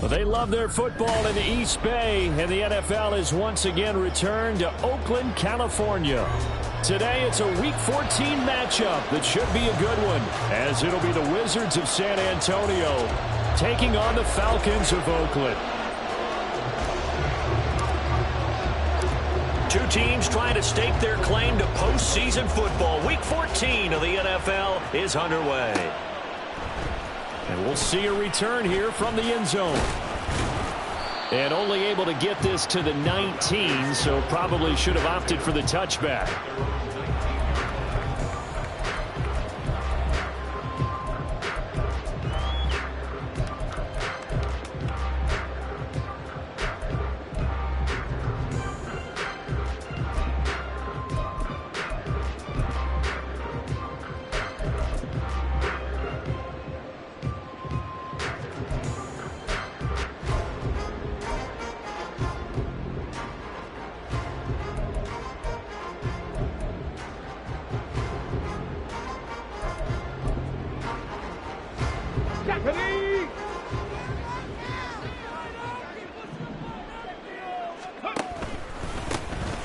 They love their football in the East Bay, and the NFL has once again returned to Oakland, California. Today, it's a Week 14 matchup that should be a good one, as it'll be the Wizards of San Antonio taking on the Falcons of Oakland. Two teams trying to stake their claim to postseason football. Week 14 of the NFL is underway. And we'll see a return here from the end zone. And only able to get this to the 19, so probably should have opted for the touchback.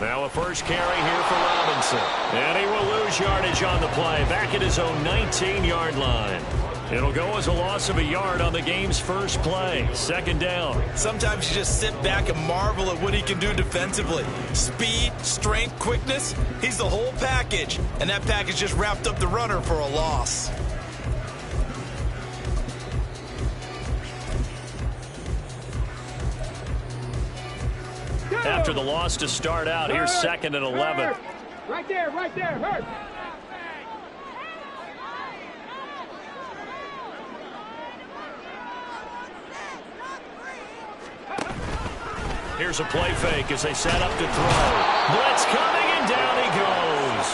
Now a first carry here for Robinson. And he will lose yardage on the play. Back at his own 19-yard line. It'll go as a loss of a yard on the game's first play. Second down. Sometimes you just sit back and marvel at what he can do defensively. Speed, strength, quickness. He's the whole package. And that package just wrapped up the runner for a loss. After the loss to start out, here's second and 11. Right there, hurt. Here's a play fake as they set up to throw. Blitz coming, and down he goes.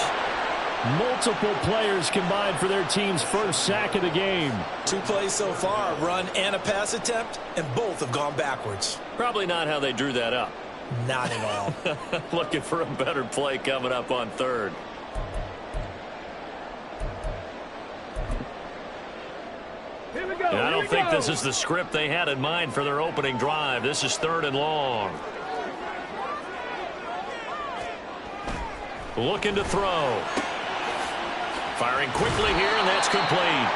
Multiple players combined for their team's first sack of the game. 2 plays so far, a run and a pass attempt, and both have gone backwards. Probably not how they drew that up. Not at all. Looking for a better play coming up on third. Here we go. And I don't think this is the script they had in mind for their opening drive. This is third and long. Looking to throw. Firing quickly here, and that's complete.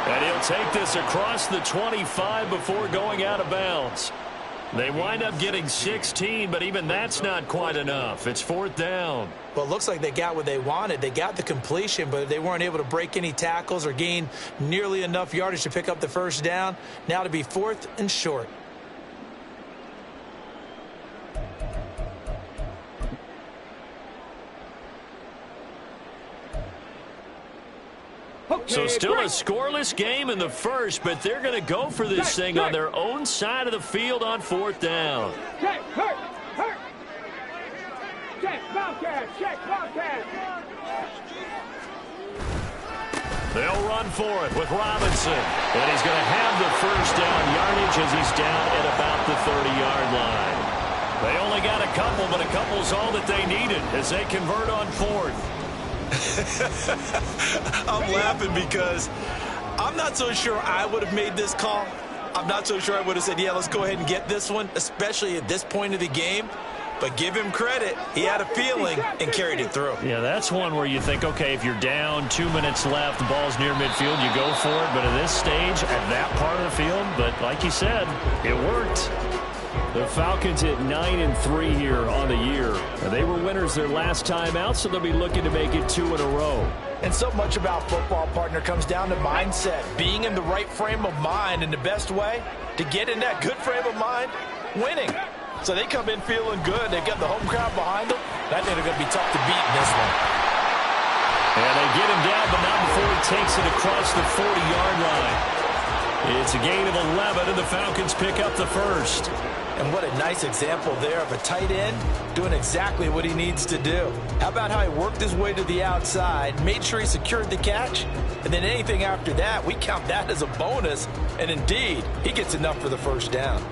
And he'll take this across the 25 before going out of bounds. They wind up getting 16, but even that's not quite enough. It's fourth down. Well, it looks like they got what they wanted. They got the completion, but they weren't able to break any tackles or gain nearly enough yardage to pick up the first down. Now to be fourth and short. So still a scoreless game in the first, but they're going to go for this thing on their own side of the field on fourth down. Check, hurt. Check, Falcons. They'll run for it with Robinson. And he's going to have the first down yardage as he's down at about the 30-yard line. They only got a couple, but a couple's all that they needed as they convert on fourth. I'm laughing because I'm not so sure I would have made this call. I'm not so sure I would have said, yeah, let's go ahead and get this one, especially at this point of the game. But give him credit. He had a feeling and carried it through. Yeah, that's one where you think, okay, if you're down, 2 minutes left, the ball's near midfield, you go for it. But at this stage, at that part of the field, but like you said, it worked. The Falcons at 9-3 here on the year. They were winners their last time out, so they'll be looking to make it 2 in a row. And so much about football, partner, comes down to mindset. Being in the right frame of mind, and the best way to get in that good frame of mind, winning. So they come in feeling good. They've got the home crowd behind them. I think they're going to be tough to beat in this one. And they get him down, but not before he takes it across the 40-yard line. It's a gain of 11, and the Falcons pick up the first. And what a nice example there of a tight end doing exactly what he needs to do. How about how he worked his way to the outside, made sure he secured the catch, and then anything after that, we count that as a bonus. And indeed, he gets enough for the first down.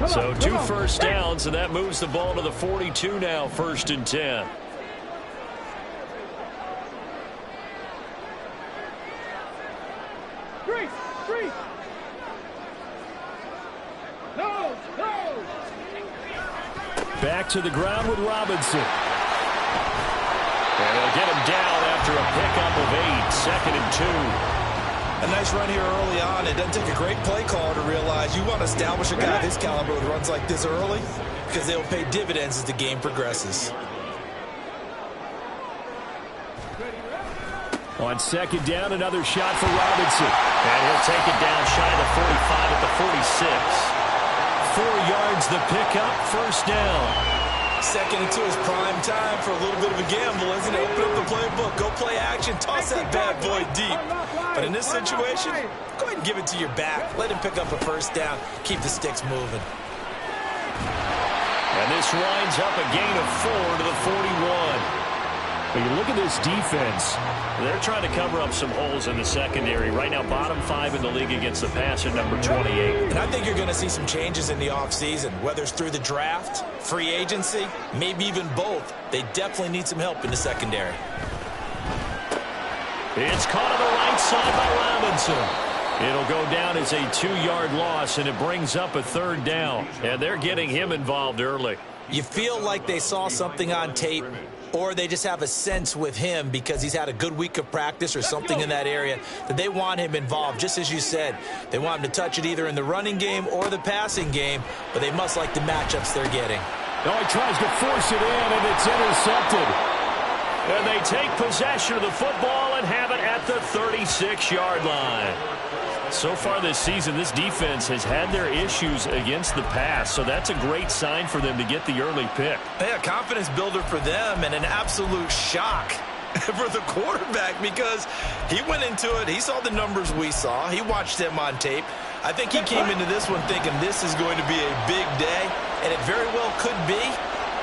So 2 first downs, and that moves the ball to the 42 now, 1st and 10. Freeze. No, no. Back to the ground with Robinson. And they'll get him down after a pickup of 8, 2nd and 2. A nice run here early on. It doesn't take a great play caller to realize you want to establish a guy of his caliber with runs like this early because they'll pay dividends as the game progresses. On 2nd down, another shot for Robinson. And he'll take it down shy of the 45 at the 46. 4 yards the pickup, 1st down. 2nd and 2 is prime time for a little bit of a gamble, isn't it? Open up the playbook, go play action, toss that bad boy deep. But in this situation, go ahead and give it to your back. Let him pick up a 1st down. Keep the sticks moving. And this winds up a gain of 4 to the 41. But you look at this defense. They're trying to cover up some holes in the secondary. Right now, bottom 5 in the league against the pass at number 28. And I think you're going to see some changes in the offseason, whether it's through the draft, free agency, maybe even both. They definitely need some help in the secondary. It's caught on the right side by Robinson. It'll go down as a 2-yard loss, and it brings up a 3rd down. And they're getting him involved early. You feel like they saw something on tape, or they just have a sense with him because he's had a good week of practice or something in that area that they want him involved. Just as you said, they want him to touch it either in the running game or the passing game, but they must like the matchups they're getting. Oh, he tries to force it in, and it's intercepted. And they take possession of the football and have it at the 36-yard line. So far this season, this defense has had their issues against the pass, so that's a great sign for them to get the early pick. Yeah, confidence builder for them and an absolute shock for the quarterback because he went into it. He saw the numbers we saw. He watched them on tape. I think he came into this one thinking this is going to be a big day, and it very well could be.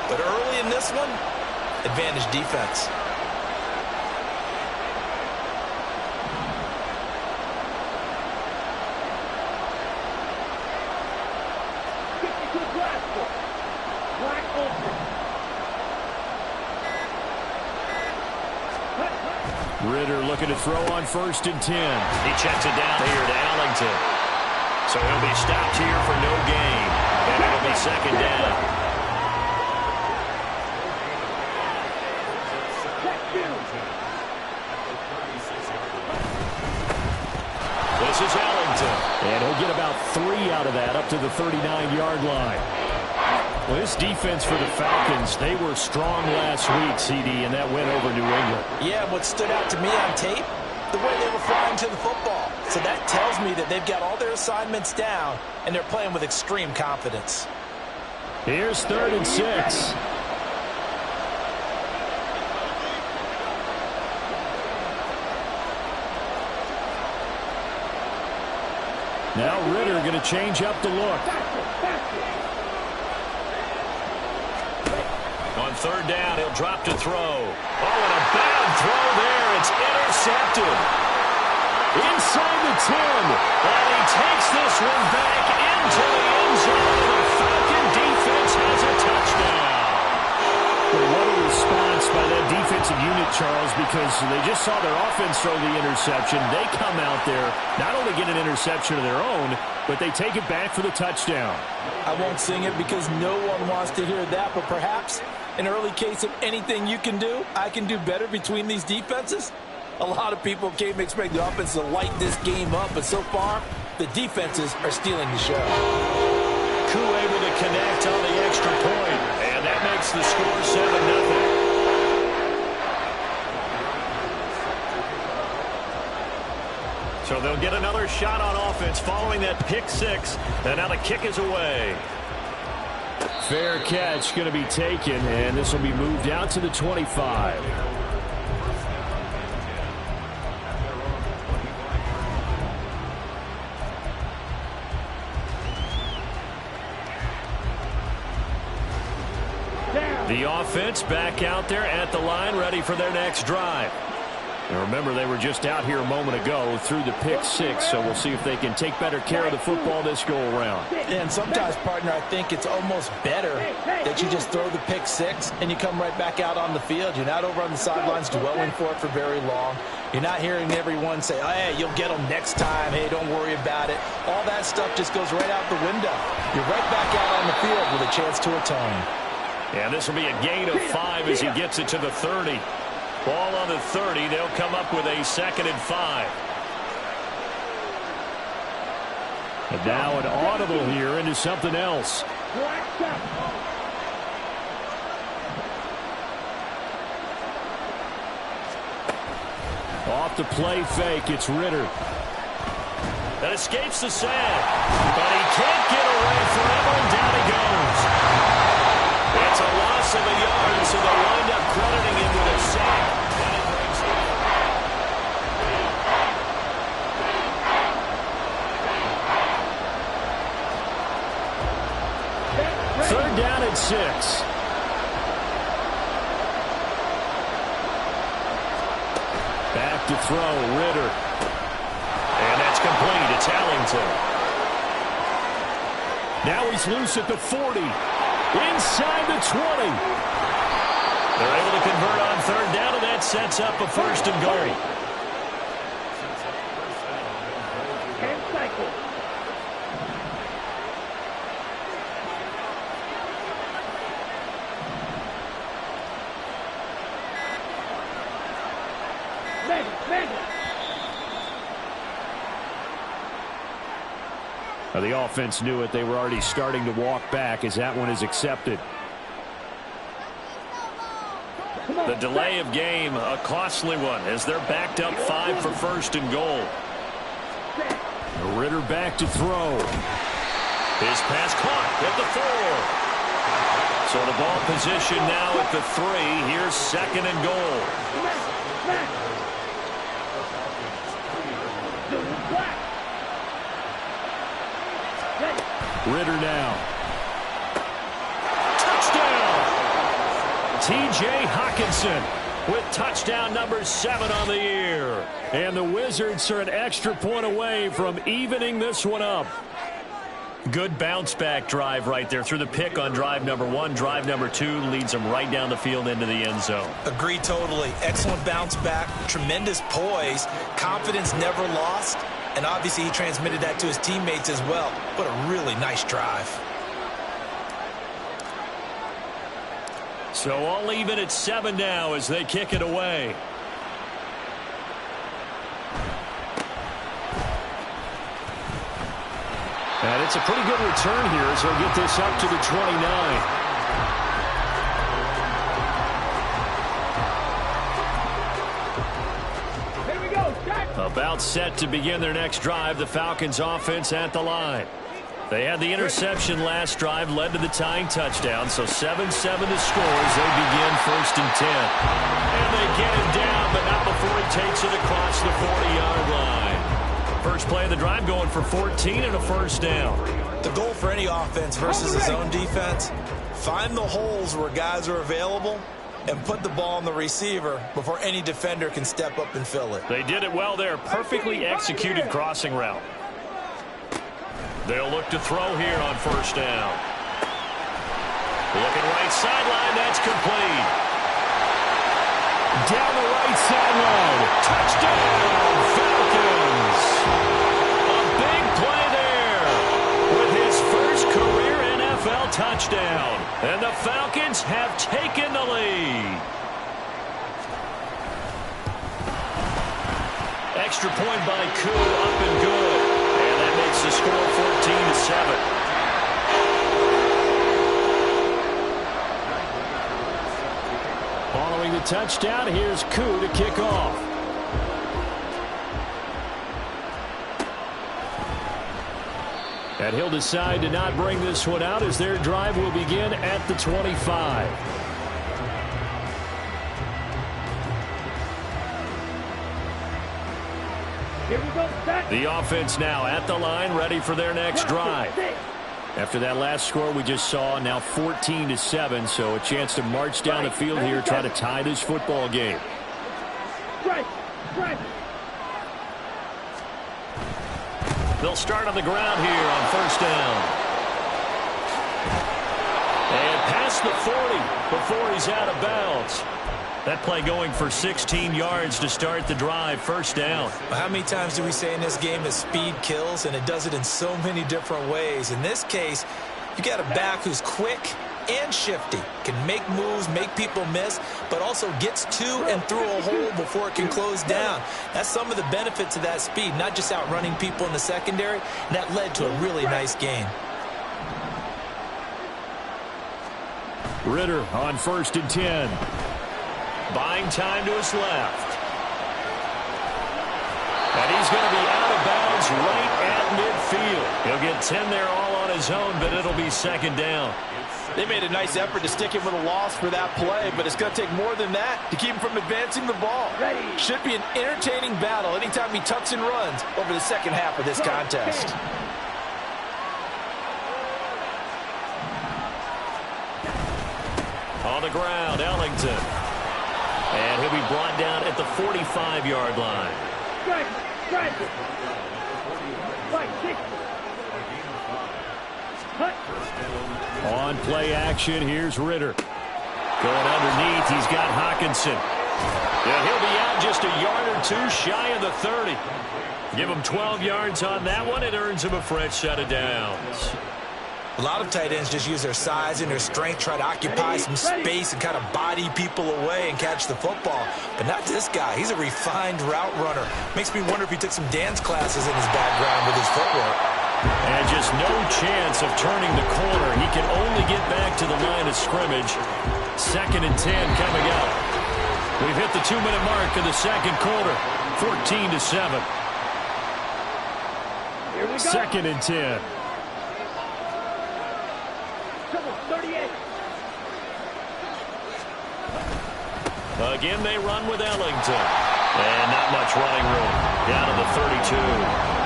But early in this one, advantage defense. Ritter looking to throw on 1st and 10. He checks it down here to Allington. So he'll be stopped here for no gain. And it'll be 2nd down. This is Allington. And he'll get about 3 out of that up to the 39-yard line. Well, this defense for the Falcons, they were strong last week, CD, and that went over New England. Yeah, what stood out to me on tape, the way they were flying to the football. So that tells me that they've got all their assignments down, and they're playing with extreme confidence. Here's 3rd and 6. Now Ritter going to change up the look. On 3rd down, he'll drop to throw. Oh, and a bad throw there. It's intercepted. Inside the 10. And he takes this one back into the end zone. The Falcon defense has a touchdown. Well, what a response by that defensive unit, Charles, because they just saw their offense throw the interception. They come out there, not only get an interception of their own, but they take it back for the touchdown. I won't sing it because no one wants to hear that, but perhaps an early case of anything you can do, I can do better between these defenses. A lot of people came to expect the offense to light this game up, but so far, the defenses are stealing the show. Koo able to connect on the extra point, and that makes the score 7-0. So they'll get another shot on offense following that pick 6, and now the kick is away. Fair catch going to be taken, and this will be moved out to the 25. The offense back out there at the line, ready for their next drive. And remember, they were just out here a moment ago through the pick 6, so we'll see if they can take better care of the football this go-around. And sometimes, partner, I think it's almost better that you just throw the pick 6 and you come right back out on the field. You're not over on the sidelines dwelling for it for very long. You're not hearing everyone say, oh, hey, you'll get them next time. Hey, don't worry about it. All that stuff just goes right out the window. You're right back out on the field with a chance to atone. And this will be a gain of 5 as he gets it to the 30. Ball on the 30. They'll come up with a 2nd and 5. And now an audible here into something else. Off the play fake, it's Ritter. That escapes the sack, but he can't get away forever, and down he goes. It's a loss of a yard, so they'll wind up crediting him with a sack. Third down at 6. Back to throw, Ritter. And that's complete. It's Allington. Now he's loose at the 40. Inside the 20. They're able to convert on third down, and that sets up a 1st and goal. The offense knew it. They were already starting to walk back as that one is accepted. The delay of game, a costly one, as they're backed up 5 for 1st and goal. Ritter back to throw. His pass caught at the 4. So the ball position now at the 3. Here's 2nd and goal. Ritter now. Touchdown! T.J. Hawkinson with touchdown number 7 on the year. And the Wizards are an extra point away from evening this one up. Good bounce-back drive right there through the pick on drive number 1. Drive number 2 leads them right down the field into the end zone. Agree totally. Excellent bounce back, tremendous poise, confidence never lost, and obviously he transmitted that to his teammates as well. What a really nice drive. So all even at 7 now as they kick it away. And it's a pretty good return here as they'll get this up to the 29. About set to begin their next drive, the Falcons offense at the line. They had the interception last drive, led to the tying touchdown, so 7-7 to score as they begin 1st and 10. And they get him down, but not before he takes it across the 40-yard line. First play of the drive going for 14 and a 1st down. The goal for any offense versus a zone defense, find the holes where guys are available and put the ball on the receiver before any defender can step up and fill it. They did it well there. Perfectly executed crossing route. They'll look to throw here on 1st down. Looking right sideline. That's complete. Down the right sideline. Touchdown, Falcons. A big play there with his first career NFL touchdown. And the Falcons have taken the lead. Extra point by Koo, up and good. And that makes the score 14-7. Following the touchdown, here's Koo to kick off. And he'll decide to not bring this one out as their drive will begin at the 25. Here we go. The offense now at the line, ready for their next drive. After that last score we just saw, now 14-7, so a chance to march down the field here, try to tie this football game. They'll start on the ground here on 1st down. And past the 40 before he's out of bounds. That play going for 16 yards to start the drive. First down. How many times do we say in this game that speed kills, and it does it in so many different ways? In this case, you got a back who's quick and shifty, can make moves, make people miss, but also gets to and through a hole before it can close down. That's some of the benefits of that speed, not just outrunning people in the secondary, and that led to a really nice gain. Ritter on 1st and 10. Buying time to his left. And he's going to be out of bounds right at midfield. He'll get 10 there all on his own, but it'll be 2nd down. They made a nice effort to stick him with a loss for that play, but it's going to take more than that to keep him from advancing the ball. Should be an entertaining battle anytime he tucks and runs over the second half of this contest. On the ground, Ellington. And he'll be brought down at the 45-yard line. On play action, here's Ritter. Going underneath, he's got Hockenson. And he'll be out just a yard or two shy of the 30. Give him 12 yards on that one. It earns him a fresh set of downs. A lot of tight ends just use their size and their strength, try to occupy some space and kind of body people away and catch the football. But not this guy. He's a refined route runner. Makes me wonder if he took some dance classes in his background with his footwork. And just no chance of turning the corner. He can only get back to the line of scrimmage. 2nd and 10 coming up. We've hit the 2-minute mark of the second quarter. 14-7. 2nd and 10. 38. Again, they run with Ellington. And not much running room. Down to the 32.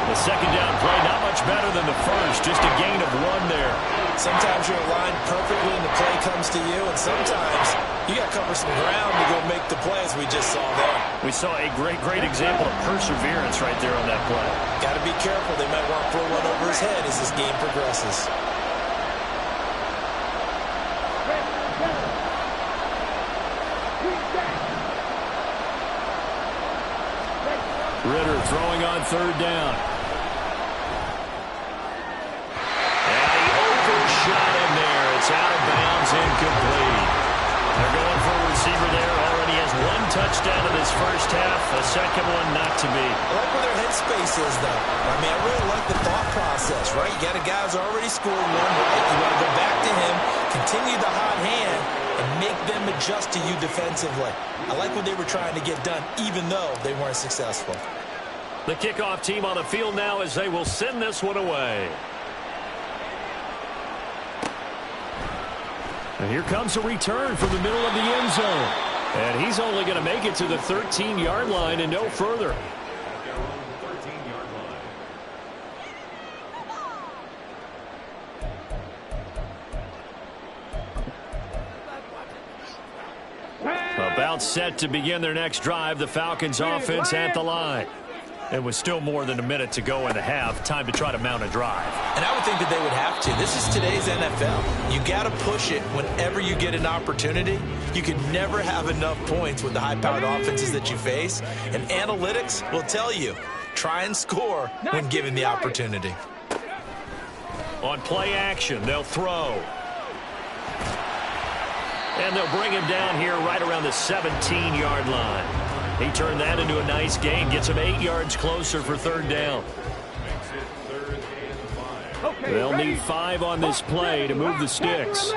The second down play, not much better than the first. Just a gain of 1 there. Sometimes you're aligned perfectly and the play comes to you, and sometimes you got to cover some ground to go make the play, as we just saw there. We saw a great example of perseverance right there on that play. Got to be careful. They might want to throw one over his head as this game progresses. Ritter throwing on 3rd down. And he overshot him there. It's out of bounds, incomplete. They're going for a receiver there. Already has 1 touchdown in this first half. A second one not to be. I like where their headspace is, though. I mean, I really like the thought process, right? You got a guy who's already scored 1 right. You want to go back to him, continue the hot hand, and make them adjust to you defensively. I like what they were trying to get done, even though they weren't successful. The kickoff team on the field now as they will send this one away. And here comes a return from the middle of the end zone. And he's only going to make it to the 13-yard line and no further. About set to begin their next drive. The Falcons offense at the line. It was still more than a minute to go in the half. Time to try to mount a drive. And I would think that they would have to. This is today's NFL. You got to push it whenever you get an opportunity. You can never have enough points with the high-powered offenses that you face. And analytics will tell you, try and score when given the opportunity. On play action, they'll throw. And they'll bring him down here right around the 17-yard line. He turned that into a nice gain. Gets him 8 yards closer for 3rd down. They'll need 5 on this play to move the sticks.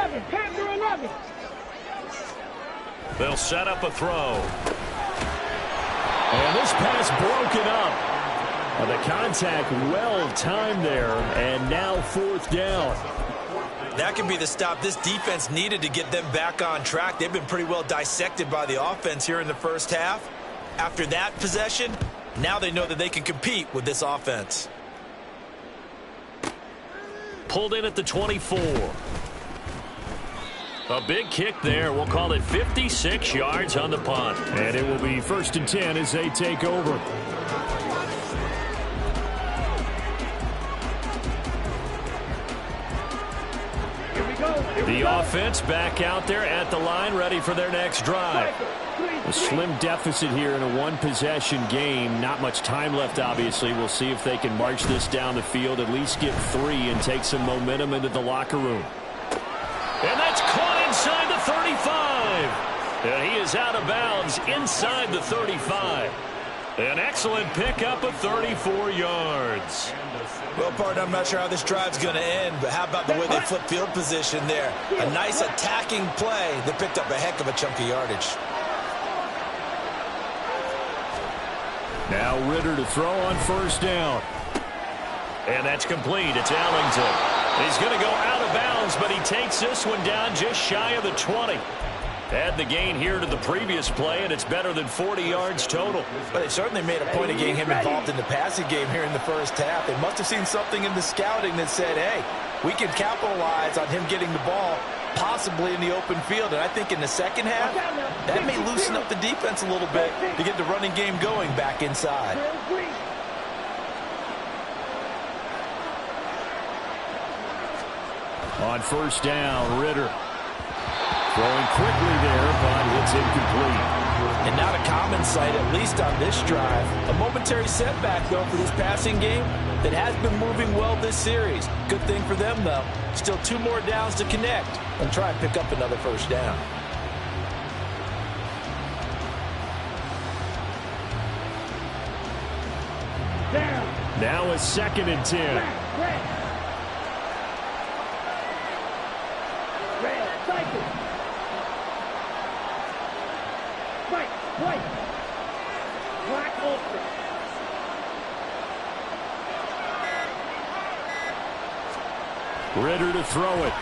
They'll set up a throw. And this pass broken up. The contact well timed there. And now 4th down. That could be the stop this defense needed to get them back on track. They've been pretty well dissected by the offense here in the first half. After that possession, now they know that they can compete with this offense. Pulled in at the 24. A big kick there. We'll call it 56 yards on the punt. And it will be 1st and 10 as they take over. The offense back out there at the line, ready for their next drive. A slim deficit here in a one-possession game. Not much time left, obviously. We'll see if they can march this down the field, at least get 3 and take some momentum into the locker room. And that's caught inside the 35. And he is out of bounds inside the 35. An excellent pickup of 34 yards. Well, partner, I'm not sure how this drive's going to end, but how about the way they flip field position there? A nice attacking play that picked up a heck of a chunk of yardage. Now Ritter to throw on first down. And that's complete. It's Allington. He's going to go out of bounds, but he takes this one down just shy of the 20. Add the gain here to the previous play, and it's better than 40 yards total. But they certainly made a point of getting him involved in the passing game here in the first half. They must have seen something in the scouting that said, hey, we can capitalize on him getting the ball, possibly in the open field. And I think in the second half, that may loosen up the defense a little bit to get the running game going back inside. On first down, Ritter. Throwing quickly there, but it's incomplete. And not a common sight, at least on this drive. A momentary setback, though, for this passing game that has been moving well this series. Good thing for them, though. Still 2 more downs to connect and try and pick up another first down. Now a 2nd and 10. Ritter to throw it.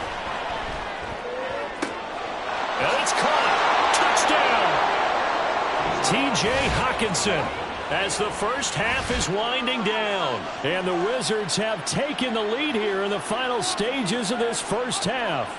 And it's caught. Touchdown. T.J. Hockenson as the first half is winding down. And the Wizards have taken the lead here in the final stages of this first half.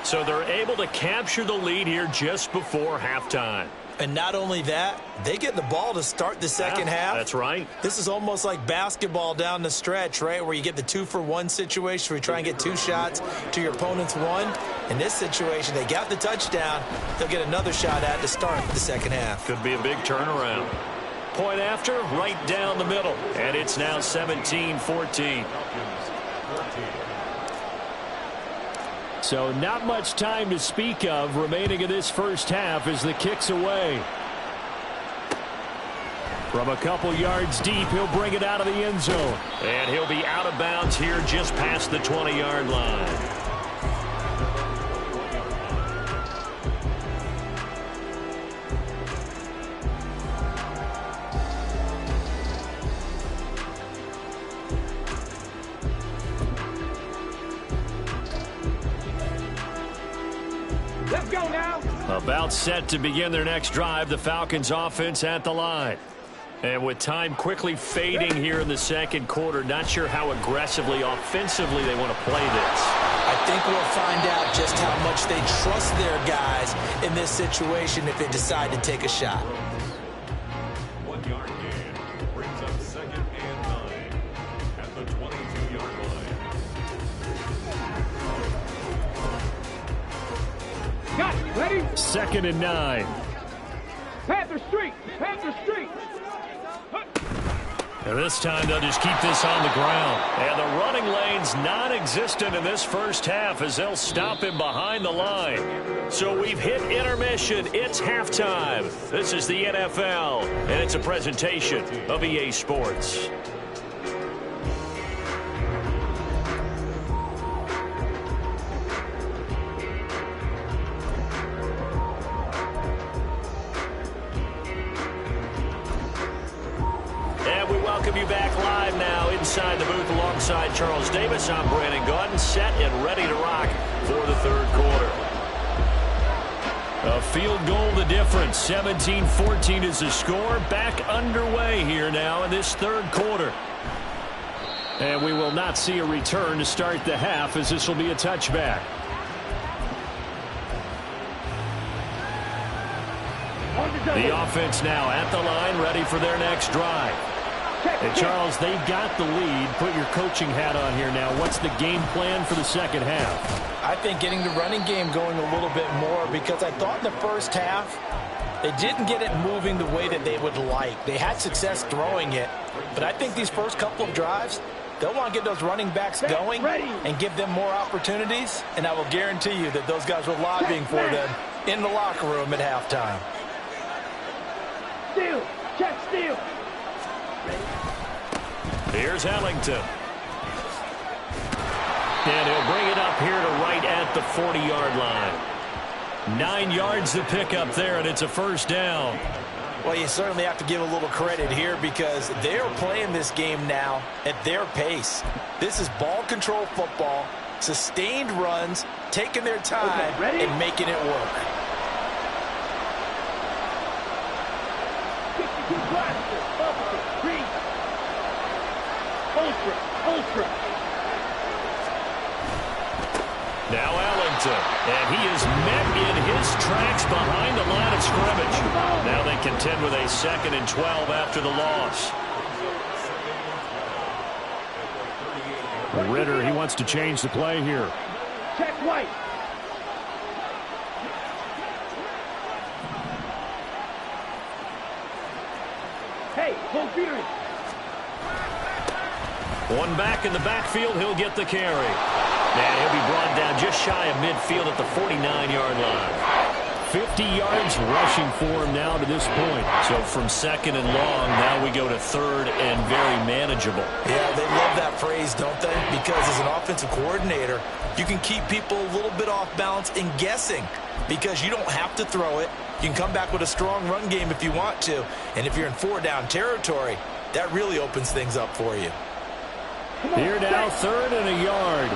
So they're able to capture the lead here just before halftime. And not only that, they get the ball to start the second half. That's right. This is almost like basketball down the stretch, right, where you get the 2-for-1 situation where you try and get 2 shots to your opponent's 1. In this situation, they got the touchdown. They'll get another shot at to start the second half. Could be a big turnaround. Point after, right down the middle. And it's now 17-14. So not much time to speak of remaining in this first half as the kick's away. From a couple yards deep, he'll bring it out of the end zone. And he'll be out of bounds here just past the 20-yard line. Let's go now. About set to begin their next drive, the Falcons offense at the line. And with time quickly fading here in the second quarter, not sure how aggressively, offensively they want to play this. I think we'll find out just how much they trust their guys in this situation if they decide to take a shot. 1-yard gain brings up 2nd and 9 at the 22-yard line. Got it. Ready? 2nd and 9. Panther Street. Panther Street. And this time they'll just keep this on the ground. And the running lane's non-existent in this first half as they'll stop him behind the line. So we've hit intermission. It's halftime. This is the NFL, and it's a presentation of EA Sports. Welcome you back live now inside the booth alongside Charles Davis. I'm Brandon Gaudin, set and ready to rock for the third quarter. A field goal the difference. 17-14 is the score. Back underway here now in this third quarter. And we will not see a return to start the half as this will be a touchback. The offense now at the line, ready for their next drive. And Charles, they've got the lead. Put your coaching hat on here now. What's the game plan for the second half? I think getting the running game going a little bit more because I thought in the first half They didn't get it moving the way that they would like. They had success throwing it, but I think these first couple of drives, they'll want to get those running backs going and give them more opportunities, and I will guarantee you that those guys were lobbying for them in the locker room at halftime. Steal. Check steal. Here's Ellington. And he'll bring it up here to right at the 40-yard line. 9 yards to pick up there, and it's a first down. Well, you certainly have to give a little credit here because they're playing this game now at their pace. This is ball control football, sustained runs, taking their time and making it work. 62 blaster. Officer. Read. Ultra. Now Ellington, and he is met in his tracks behind the line of scrimmage. Now they contend with a 2nd and 12 after the loss. Ritter, he wants to change the play here. Check White. Hey, full feeder. One back in the backfield, he'll get the carry. And he'll be brought down just shy of midfield at the 49-yard line. 50 yards rushing for him now to this point. So from 2nd and long, now we go to 3rd and very manageable. Yeah, they love that phrase, don't they? Because as an offensive coordinator, you can keep people a little bit off balance and guessing because you don't have to throw it. You can come back with a strong run game if you want to. And if you're in 4-down territory, that really opens things up for you. Here now, 3rd and a yard.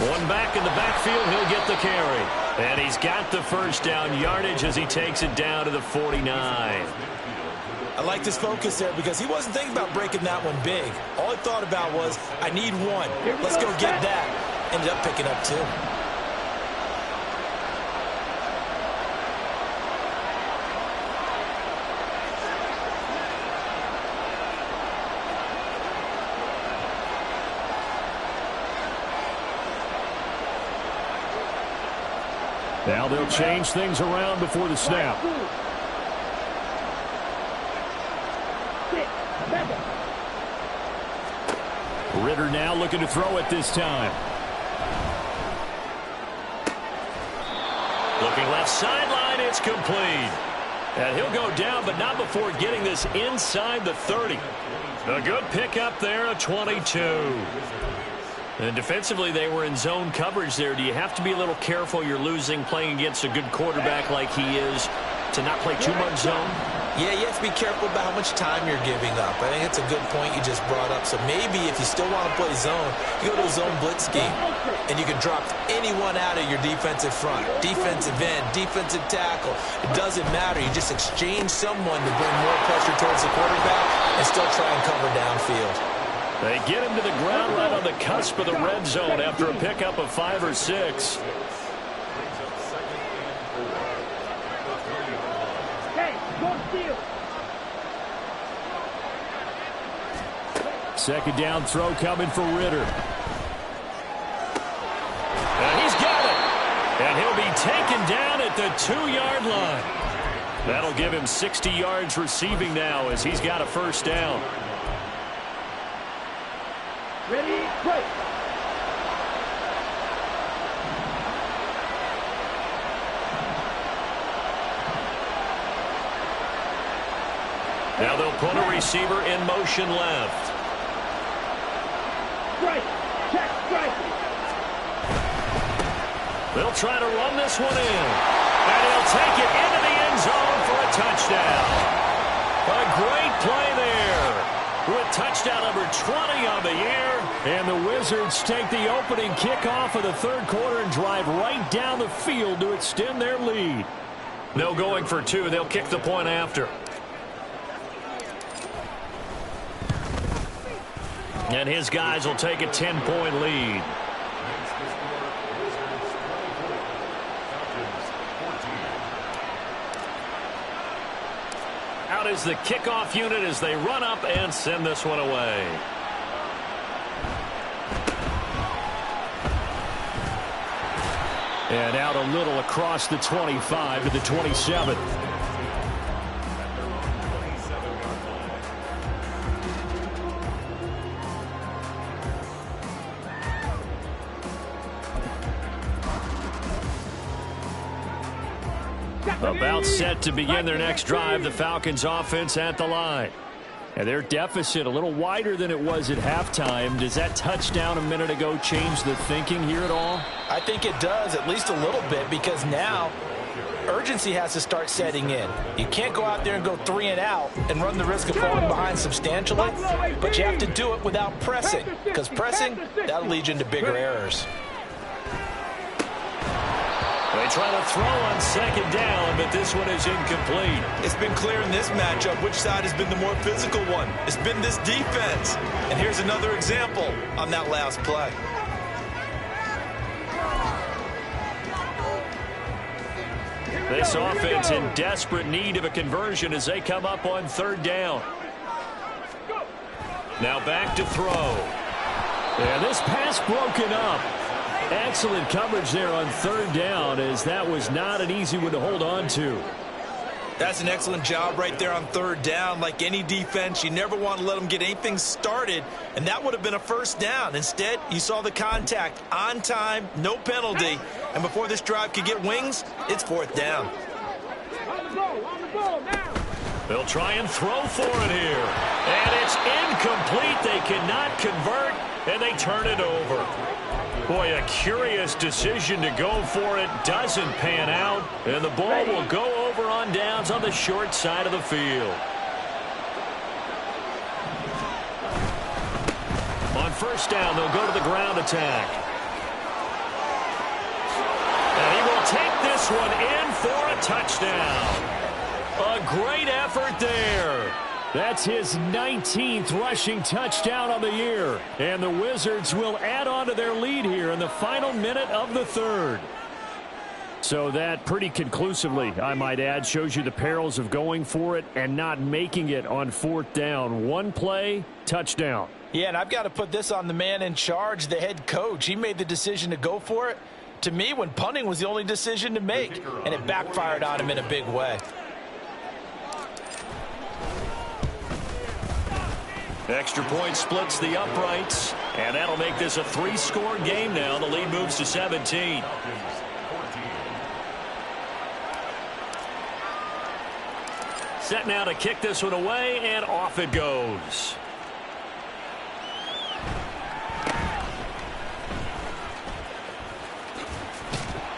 One back in the backfield, he'll get the carry. And he's got the first down yardage as he takes it down to the 49. I like this focus there because he wasn't thinking about breaking that one big. All he thought about was, I need one. Let's go get that. Ended up picking up 2. Now they'll change things around before the snap. Ritter now looking to throw it this time. Looking left sideline, it's complete. And he'll go down, but not before getting this inside the 30. A good pickup there, a 22. And defensively, they were in zone coverage there. Do you have to be a little careful? You're losing, playing against a good quarterback like he is, to not play too much zone? Yeah, you have to be careful about how much time you're giving up. I think it's a good point you just brought up. So maybe if you still want to play zone, you go to a zone blitz scheme, and you can drop anyone out of your defensive front, defensive end, defensive tackle. It doesn't matter. You just exchange someone to bring more pressure towards the quarterback and still try and cover downfield. They get him to the ground right on the cusp of the red zone after a pickup of 5 or 6. Hey, go steal. 2nd down throw coming for Ritter. And he's got it. And he'll be taken down at the 2-yard line. That'll give him 60 yards receiving now as he's got a first down. Ready, break. Now they'll put a receiver in motion left. Strike. Check strike. They'll try to run this one in. And he'll take it into the end zone for a touchdown. A great play there. With touchdown number 20 on the year. And the Wizards take the opening kickoff of the 3rd quarter and drive right down the field to extend their lead. No going for 2. They'll kick the point after. And his guys will take a 10-point lead. Out is the kickoff unit as they run up and send this one away. And out a little across the 25 to the 27. About set to begin their next drive, the Falcons offense at the line. And their deficit a little wider than it was at halftime. Does that touchdown a minute ago change the thinking here at all? I think it does, at least a little bit, because now urgency has to start setting in. You can't go out there and go 3 and out and run the risk of falling behind substantially, but you have to do it without pressing, because pressing, that'll lead you into bigger errors. They try to throw on second down, but this one is incomplete. It's been clear in this matchup which side has been the more physical one. It's been this defense. And here's another example on that last play. This offense in desperate need of a conversion as they come up on third down. Now back to throw. And this pass broken up. Excellent coverage there on third down, as that was not an easy one to hold on to. That's an excellent job right there on third down. Like any defense, you never want to let them get anything started, and that would have been a first down. Instead, you saw the contact on time, no penalty, and before this drive could get wings, it's fourth down. On the ball now. They'll try and throw for it here. And it's incomplete. They cannot convert, and they turn it over. Boy, a curious decision to go for it. Doesn't pan out. And the ball will go over on downs on the short side of the field. On first down, they'll go to the ground attack. And he will take this one in for a touchdown. A great effort there. That's his 19th rushing touchdown on the year. And the Wizards will add on to their lead here in the final minute of the third. So that pretty conclusively, I might add, shows you the perils of going for it and not making it on fourth down. One play, touchdown. Yeah, and I've got to put this on the man in charge, the head coach. He made the decision to go for it. To me, when punting was the only decision to make, and it backfired on him in a big way. Extra point splits the uprights, and that'll make this a 3-score game now. The lead moves to 17. Set now to kick this one away, and off it goes.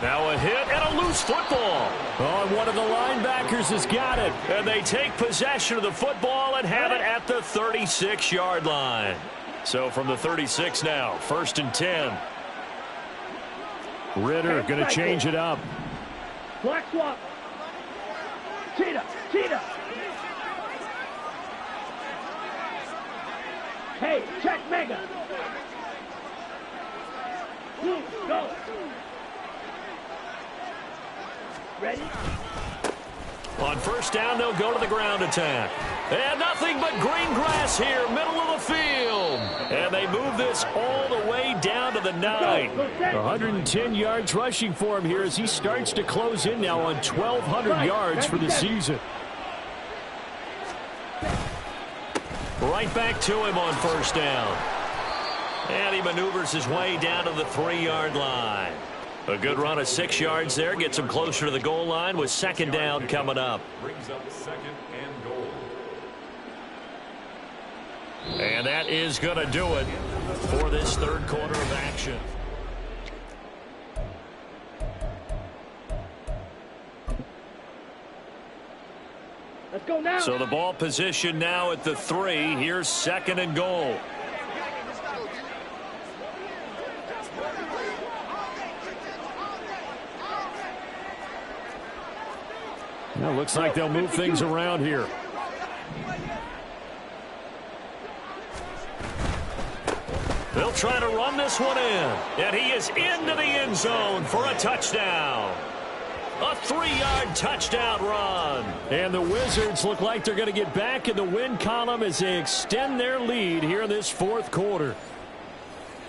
Now a hit and a loose football. Oh, one of the linebackers has got it. And they take possession of the football and have it at the 36-yard line. So from the 36 now, 1st and 10. Ritter going to change it up. Black swap. Cheetah. Hey, check mega. Go. Ready? On first down, they'll go to the ground attack. And nothing but green grass here, middle of the field. And they move this all the way down to the 9. 110 yards rushing for him here as he starts to close in now on 1,200 yards for the season. Right back to him on first down. And he maneuvers his way down to the 3-yard line. A good run of 6 yards there. Gets him closer to the goal line with second down coming up. Brings up second and goal. And that is going to do it for this third quarter of action. Let's go now. So the ball position now at the 3. Here's second and goal. Well, looks like they'll move things around here. They'll try to run this one in. And he is into the end zone for a touchdown. A 3-yard touchdown run. And the Wizards look like they're going to get back in the win column as they extend their lead here in this fourth quarter.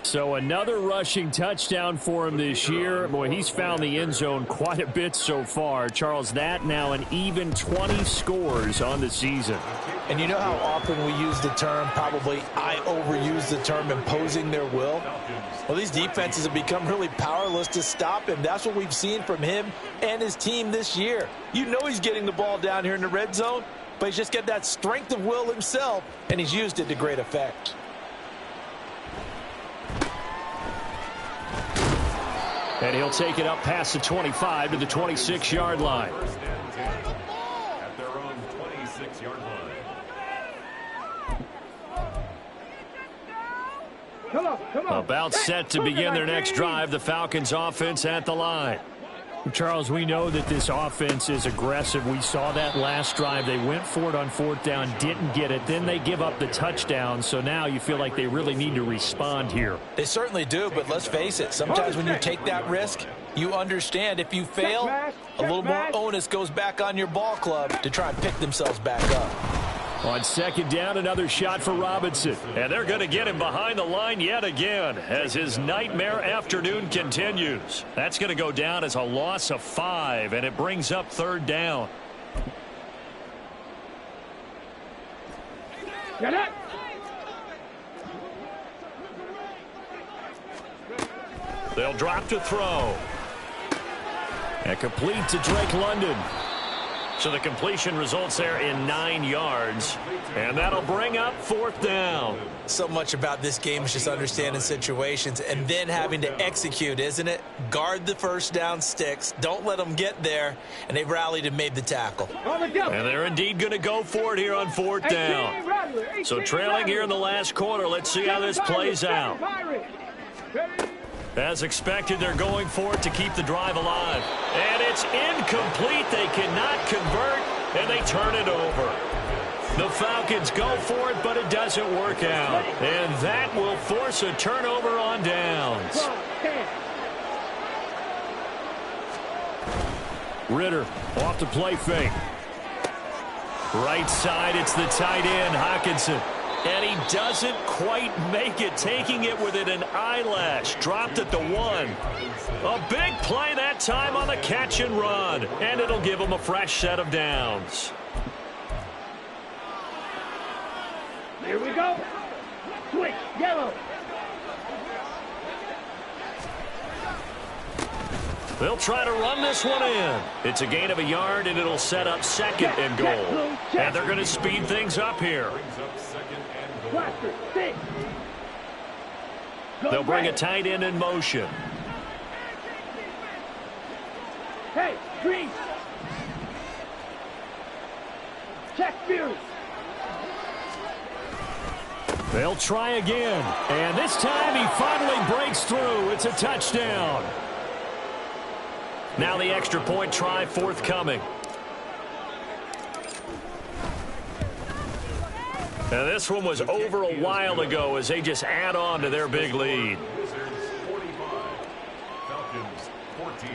So another rushing touchdown for him this year. Boy, he's found the end zone quite a bit so far. Charles, that now an even 20 scores on the season. And you know how often we use the term, probably I overuse the term, imposing their will? Well, these defenses have become really powerless to stop him. That's what we've seen from him and his team this year. You know he's getting the ball down here in the red zone, but he's just got that strength of will himself, and he's used it to great effect. And he'll take it up past the 25 to the 26-yard line. At their own 26-yard line. Come on. About set to begin their next drive, the Falcons offense at the line. Charles, we know that this offense is aggressive. We saw that last drive. They went for it on fourth down, didn't get it. Then they give up the touchdown. So now you feel like they really need to respond here. They certainly do, but let's face it. Sometimes when you take that risk, you understand if you fail, a little more onus goes back on your ball club to try and pick themselves back up. On second down, another shot for Robinson. And they're going to get him behind the line yet again as his nightmare afternoon continues. That's going to go down as a loss of 5, and it brings up third down. Get it. They'll drop to throw. And complete to Drake London. So the completion results there in 9 yards. And that'll bring up fourth down. So much about this game is just understanding situations and then having to execute, isn't it? Guard the first down sticks. Don't let them get there. And they've rallied and made the tackle. And they're indeed going to go for it here on fourth down. So trailing here in the last quarter. Let's see how this plays out. As expected, they're going for it to keep the drive alive. And it's incomplete. They cannot convert, and they turn it over. The Falcons go for it, but it doesn't work out. And that will force a turnover on downs. Ritter off the play fake. Right side, it's the tight end, Hockenson. And he doesn't quite make it, taking it within an eyelash. Dropped at the 1. A big play that time on the catch and run. And it'll give him a fresh set of downs. Here we go. Switch, yellow. They'll try to run this one in. It's a gain of a yard, and it'll set up second and goal. And they're going to speed things up here. They'll bring a tight end in motion. Hey, green. Check Fury. They'll try again. And this time he finally breaks through. It's a touchdown. Now the extra point try forthcoming. Now this one was over a while ago as they just add on to their big lead. Wizards 45, Falcons 14.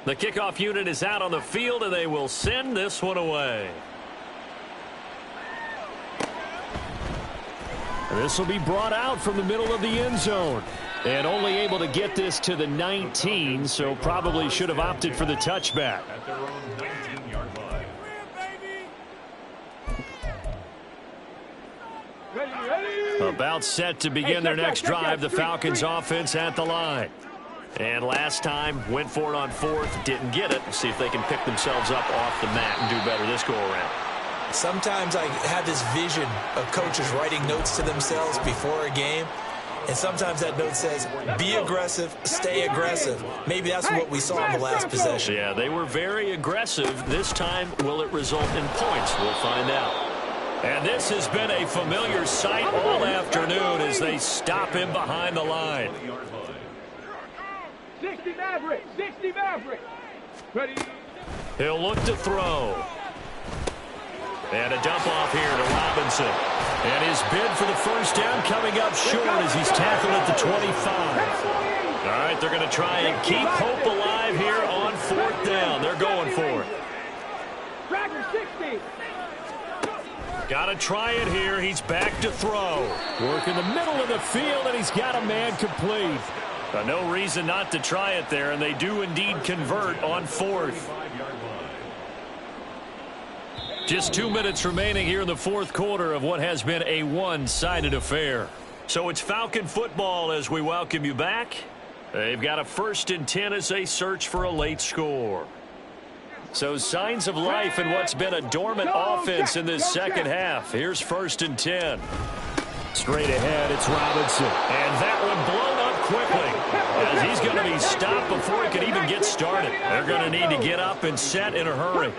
The kickoff unit is out on the field, and they will send this one away. This will be brought out from the middle of the end zone. And only able to get this to the 19, so probably should have opted for the touchback. At their own 19-yard line. About set to begin their next drive, the Falcons offense at the line. And last time, went for it on fourth, didn't get it. See if they can pick themselves up off the mat and do better this go-around. Sometimes I have this vision of coaches writing notes to themselves before a game. And sometimes that note says, be aggressive, stay aggressive. Maybe that's what we saw in the last possession. Yeah, they were very aggressive. This time, will it result in points? We'll find out. And this has been a familiar sight all afternoon as they stop him behind the line. 60 Maverick, 60 Maverick. Ready? He'll look to throw. And a dump off here to Robinson. And his bid for the first down coming up short as he's tackled at the 25. All right, they're going to try and keep hope alive here on fourth down. They're going for it. Tracker 60. Got to try it here. He's back to throw. Work in the middle of the field, and he's got a man complete. No reason not to try it there, and they do indeed convert on fourth. Just 2 minutes remaining here in the fourth quarter of what has been a one-sided affair. So it's Falcon football as we welcome you back. They've got a 1st and 10 as they search for a late score. So signs of life in what's been a dormant offense in this second half. Here's 1st and 10. Straight ahead, it's Robinson. And that one blown up quickly as he's going to be stopped before he can even get started. They're going to need to get up and set in a hurry.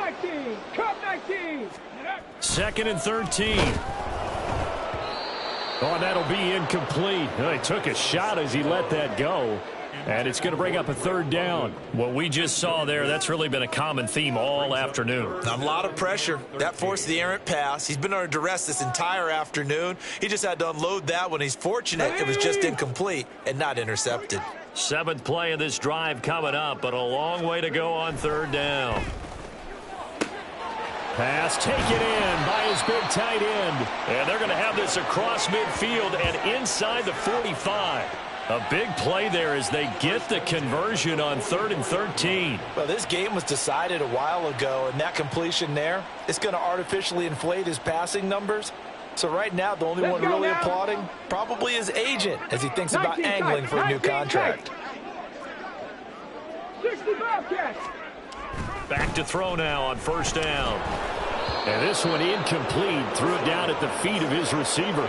2nd and 13. Oh, and that'll be incomplete. He took a shot as he let that go. And it's going to bring up a 3rd down. What we just saw there, that's really been a common theme all afternoon. A lot of pressure. That forced the errant pass. He's been under duress this entire afternoon. He just had to unload that one. He's fortunate it was just incomplete and not intercepted. 7th play of this drive coming up, but a long way to go on 3rd down. Pass taken in by his big tight end. And they're going to have this across midfield and inside the 45. A big play there as they get the conversion on 3rd and 13. Well, this game was decided a while ago, and that completion there, it's going to artificially inflate his passing numbers. So right now, the only one really applauding probably his agent as he thinks about angling for a new contract. 60 Bobcats. Back to throw now on 1st down. And this one incomplete. Threw it down at the feet of his receiver.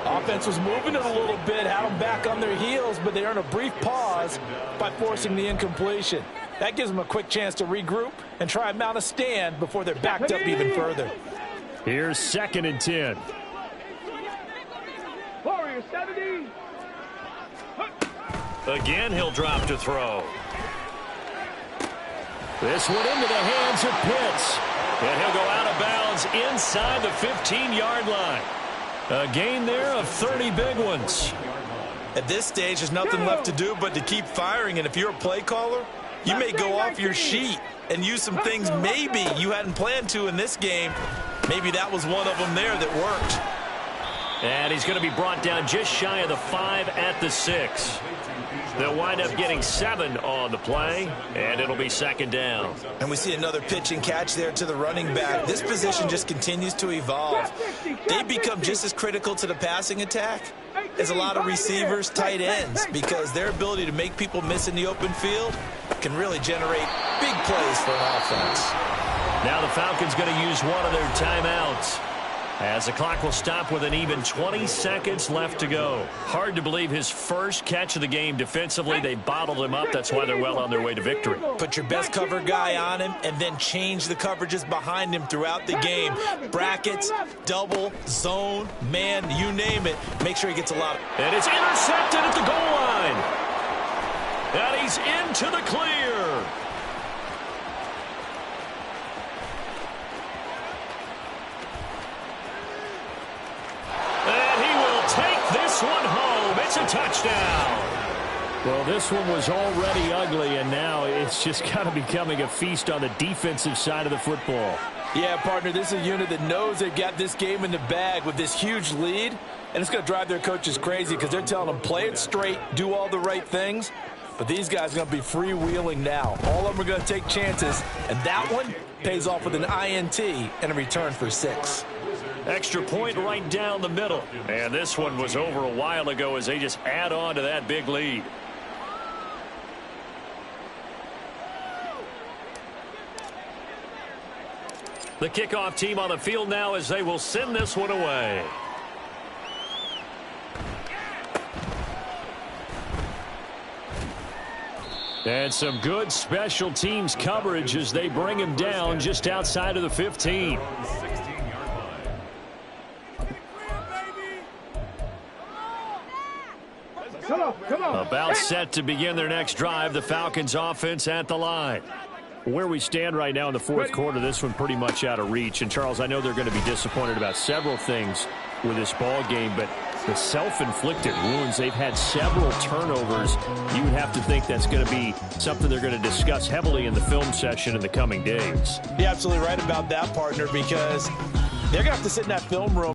Offense was moving it a little bit, had them back on their heels, but they earned a brief pause by forcing the incompletion. That gives them a quick chance to regroup and try and mount a stand before they're backed up even further. Here's 2nd and 10. Warrior 70. Again, he'll drop to throw. This one into the hands of Pitts. And he'll go out of bounds inside the 15-yard line. A gain there of 30 big ones. At this stage, there's nothing left to do but to keep firing. And if you're a play caller, you may go off your sheet and use some things maybe you hadn't planned to in this game. Maybe that was one of them there that worked. And he's going to be brought down just shy of the 5 at the 6. They'll wind up getting 7 on the play, and it'll be 2nd down. And we see another pitch and catch there to the running back. This position just continues to evolve. They become just as critical to the passing attack as a lot of receivers, tight ends, because their ability to make people miss in the open field can really generate big plays for an offense. Now the Falcons going to use one of their timeouts, as the clock will stop with an even 20 seconds left to go. Hard to believe his first catch of the game defensively. They bottled him up. That's why they're well on their way to victory. Put your best cover guy on him and then change the coverages behind him throughout the game. Brackets, double, zone, man, you name it. Make sure he gets a lot of... And it's intercepted at the goal line. And he's into the clear. One home. It's a touchdown. Well, this one was already ugly, and now it's just kind of becoming a feast on the defensive side of the football. Yeah, partner, this is a unit that knows they've got this game in the bag with this huge lead, and it's going to drive their coaches crazy because they're telling them play it straight, do all the right things. But these guys are going to be freewheeling now. All of them are going to take chances, and that one pays off with an INT and a return for 6. Extra point right down the middle. And this one was over a while ago as they just add on to that big lead. The kickoff team on the field now as they will send this one away. And some good special teams coverage as they bring him down just outside of the 15. Come on. About set to begin their next drive. The Falcons offense at the line. Where we stand right now in the fourth quarter, this one pretty much out of reach. And, Charles, I know they're going to be disappointed about several things with this ball game, but the self-inflicted wounds, they've had several turnovers. You would have to think that's going to be something they're going to discuss heavily in the film session in the coming days. You're absolutely right about that, partner, because they're going to have to sit in that film room